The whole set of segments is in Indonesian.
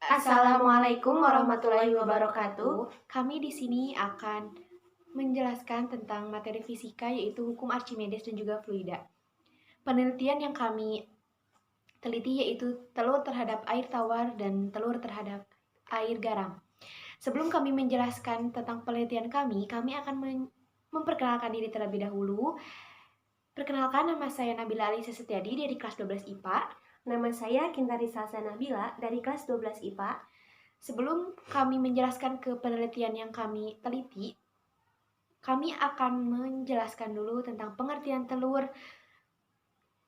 Assalamualaikum warahmatullahi wabarakatuh. Kami di sini akan menjelaskan tentang materi fisika yaitu hukum Archimedes dan juga fluida. Penelitian yang kami teliti yaitu telur terhadap air tawar dan telur terhadap air garam. Sebelum kami menjelaskan tentang penelitian kami akan memperkenalkan diri terlebih dahulu. Perkenalkan, nama saya Nabila Alisa Setiadi dari kelas 12 IPA. Nama saya Kintari Salsa Nabila dari kelas 12 IPA. Sebelum kami menjelaskan ke penelitian yang kami teliti, kami akan menjelaskan dulu tentang pengertian telur,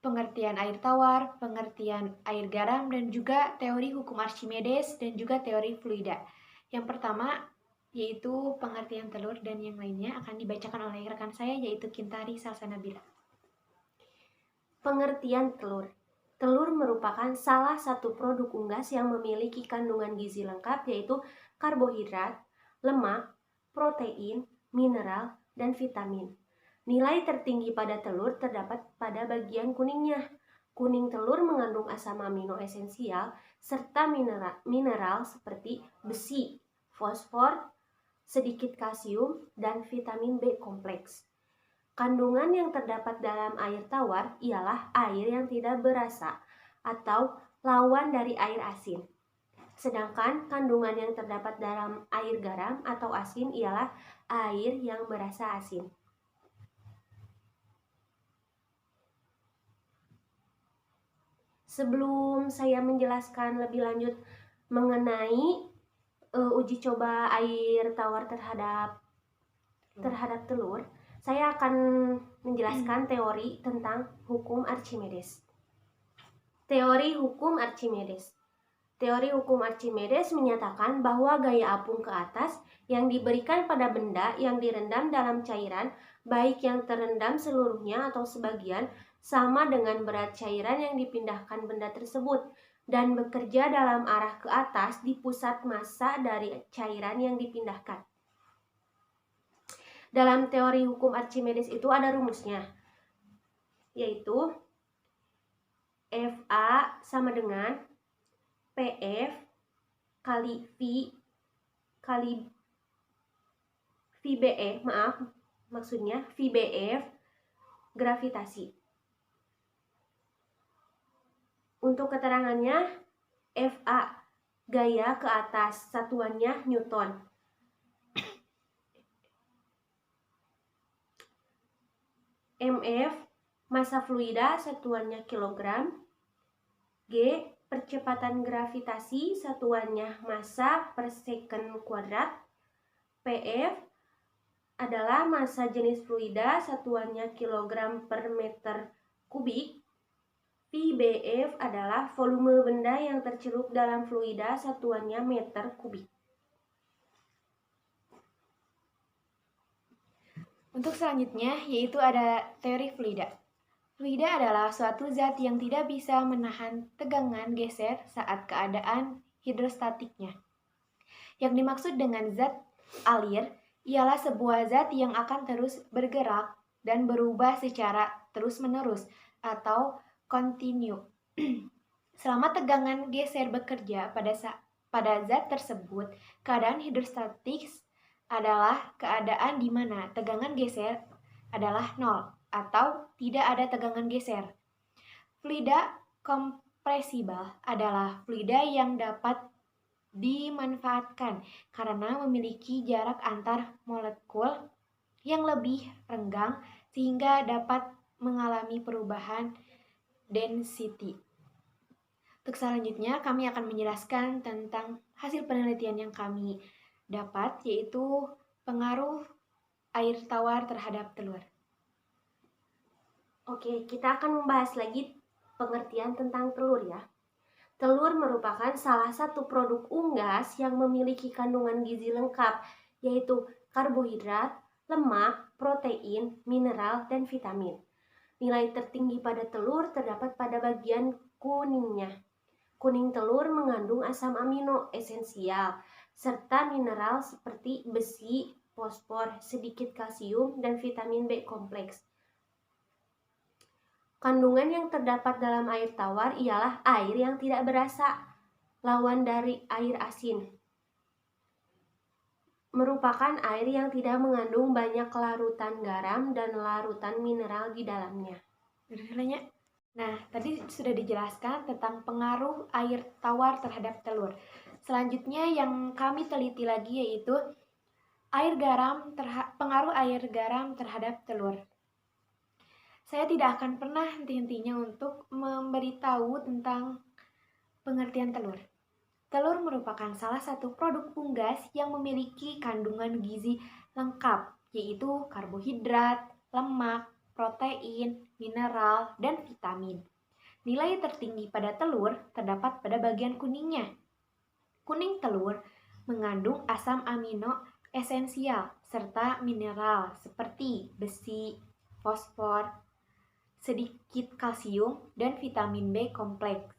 pengertian air tawar, pengertian air garam, dan juga teori hukum Archimedes dan juga teori fluida. Yang pertama yaitu pengertian telur dan yang lainnya akan dibacakan oleh rekan saya yaitu Kintari Salsa Nabila. Pengertian telur. Telur merupakan salah satu produk unggas yang memiliki kandungan gizi lengkap yaitu karbohidrat, lemak, protein, mineral, dan vitamin. Nilai tertinggi pada telur terdapat pada bagian kuningnya. Kuning telur mengandung asam amino esensial serta mineral seperti besi, fosfor, sedikit kalsium, dan vitamin B kompleks. Kandungan yang terdapat dalam air tawar ialah air yang tidak berasa atau lawan dari air asin. Sedangkan kandungan yang terdapat dalam air garam atau asin ialah air yang berasa asin. Sebelum saya menjelaskan lebih lanjut mengenai uji coba air tawar terhadap telur, saya akan menjelaskan teori tentang hukum Archimedes. Teori hukum Archimedes. Teori hukum Archimedes menyatakan bahwa gaya apung ke atas yang diberikan pada benda yang direndam dalam cairan, baik yang terendam seluruhnya atau sebagian, sama dengan berat cairan yang dipindahkan benda tersebut dan bekerja dalam arah ke atas di pusat massa dari cairan yang dipindahkan. Dalam teori hukum Archimedes itu ada rumusnya, yaitu FA sama dengan PF kali V kali VBF, maksudnya VBF gravitasi. Untuk keterangannya, FA gaya ke atas, satuannya Newton. MF massa fluida, satuannya kilogram. G percepatan gravitasi, satuannya massa per second kuadrat. PF adalah massa jenis fluida, satuannya kilogram per meter kubik. VBF adalah volume benda yang tercelup dalam fluida, satuannya meter kubik. Untuk selanjutnya yaitu ada teori fluida. Fluida adalah suatu zat yang tidak bisa menahan tegangan geser saat keadaan hidrostatiknya. Yang dimaksud dengan zat alir ialah sebuah zat yang akan terus bergerak dan berubah secara terus-menerus atau kontinu. Selama tegangan geser bekerja pada zat tersebut, keadaan hidrostatik adalah keadaan di mana tegangan geser adalah nol atau tidak ada tegangan geser. Fluida kompresibel adalah fluida yang dapat dimanfaatkan karena memiliki jarak antar molekul yang lebih renggang sehingga dapat mengalami perubahan density. Untuk selanjutnya kami akan menjelaskan tentang hasil penelitian yang kami dapat, yaitu pengaruh air tawar terhadap telur. Oke, kita akan membahas lagi pengertian tentang telur ya. Telur merupakan salah satu produk unggas yang memiliki kandungan gizi lengkap, yaitu karbohidrat, lemak, protein, mineral, dan vitamin. Nilai tertinggi pada telur terdapat pada bagian kuningnya. Kuning telur mengandung asam amino esensial, serta mineral seperti besi, fosfor, sedikit kalsium, dan vitamin B kompleks. Kandungan yang terdapat dalam air tawar ialah air yang tidak berasa lawan dari air asin. Merupakan air yang tidak mengandung banyak larutan garam dan larutan mineral di dalamnya. Nah, tadi sudah dijelaskan tentang pengaruh air tawar terhadap telur. Selanjutnya yang kami teliti lagi yaitu pengaruh air garam terhadap telur. Saya tidak akan pernah henti-hentinya untuk memberitahu tentang pengertian telur. Telur merupakan salah satu produk unggas yang memiliki kandungan gizi lengkap, yaitu karbohidrat, lemak, protein, mineral, dan vitamin. Nilai tertinggi pada telur terdapat pada bagian kuningnya. Kuning telur mengandung asam amino esensial serta mineral seperti besi, fosfor, sedikit kalsium, dan vitamin B kompleks.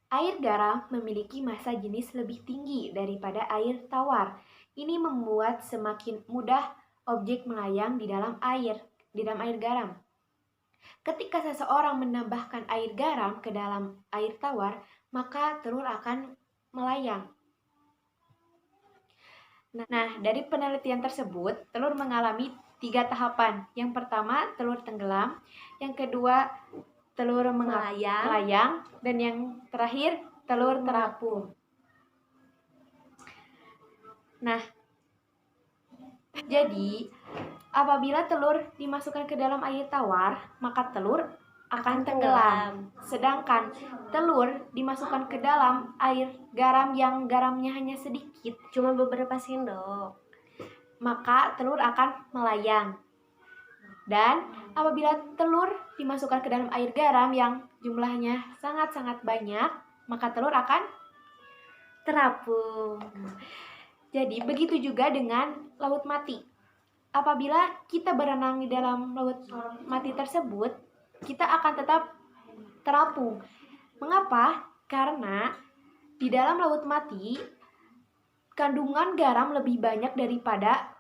Air garam memiliki massa jenis lebih tinggi daripada air tawar. Ini membuat semakin mudah objek melayang di dalam air garam. Ketika seseorang menambahkan air garam ke dalam air tawar, maka telur akan melayang. Nah, dari penelitian tersebut, telur mengalami 3 tahapan. Yang pertama, telur tenggelam. Yang kedua, telur melayang, dan yang terakhir telur terapung. Nah, jadi apabila telur dimasukkan ke dalam air tawar, maka telur akan tenggelam. Sedangkan telur dimasukkan ke dalam air garam yang garamnya hanya sedikit, cuma beberapa sendok, maka telur akan melayang. Dan apabila telur dimasukkan ke dalam air garam yang jumlahnya sangat-sangat banyak, maka telur akan terapung. Jadi begitu juga dengan laut mati. Apabila kita berenang di dalam laut mati tersebut, kita akan tetap terapung. Mengapa? Karena di dalam laut mati kandungan garam lebih banyak daripada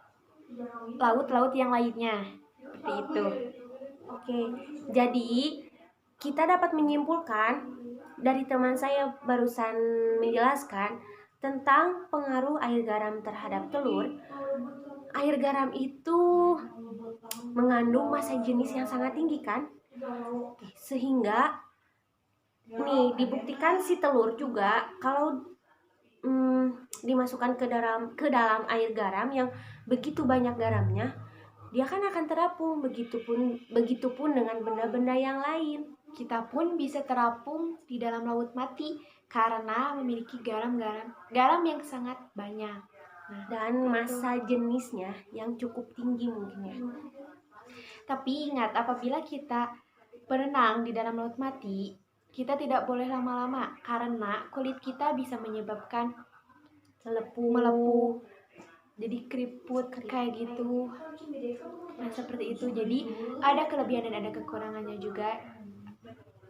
laut-laut yang lainnya. Seperti itu. Oke, jadi kita dapat menyimpulkan dari teman saya barusan menjelaskan tentang pengaruh air garam terhadap telur. Air garam itu mengandung massa jenis yang sangat tinggi kan? Sehingga nih dibuktikan si telur juga kalau dimasukkan ke dalam air garam yang begitu banyak garamnya, dia kan akan terapung. Begitupun dengan benda-benda yang lain. Kita pun bisa terapung di dalam laut mati karena memiliki garam yang sangat banyak. Dan massa jenisnya yang cukup tinggi mungkin ya. Tapi ingat, apabila kita berenang di dalam laut mati, kita tidak boleh lama-lama karena kulit kita bisa menyebabkan melepuh, jadi keriput kayak gitu. Nah, seperti itu. Jadi ada kelebihan dan ada kekurangannya juga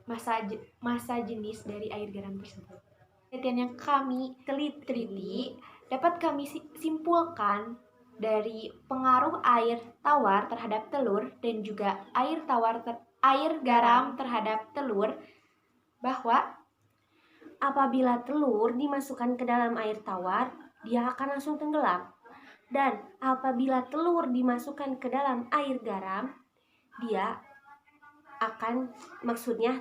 massa jenis dari air garam tersebut. Penelitian yang kami teliti dapat kami simpulkan dari pengaruh air tawar terhadap telur dan juga air garam terhadap telur bahwa apabila telur dimasukkan ke dalam air tawar, dia akan langsung tenggelam. Dan apabila telur dimasukkan ke dalam air garam,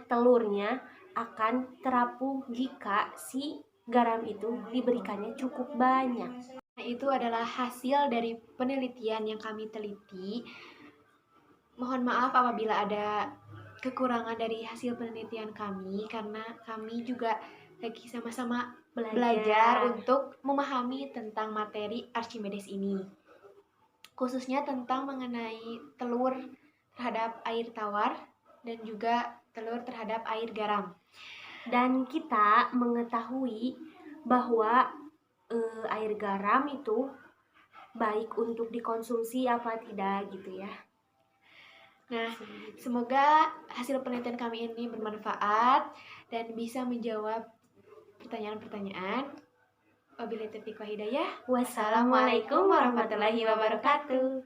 telurnya akan terapung jika si garam itu diberikannya cukup banyak. Nah, itu adalah hasil dari penelitian yang kami teliti. Mohon maaf apabila ada kekurangan dari hasil penelitian kami, karena kami juga lagi sama-sama belajar untuk memahami tentang materi Archimedes ini, khususnya tentang mengenai telur terhadap air tawar dan juga telur terhadap air garam. Dan kita mengetahui bahwa air garam itu baik untuk dikonsumsi apa tidak gitu ya. Nah, semoga hasil penelitian kami ini bermanfaat dan bisa menjawab pertanyaan-pertanyaan. Wabillahi taufiq wal hidayah. Wassalamualaikum warahmatullahi wabarakatuh.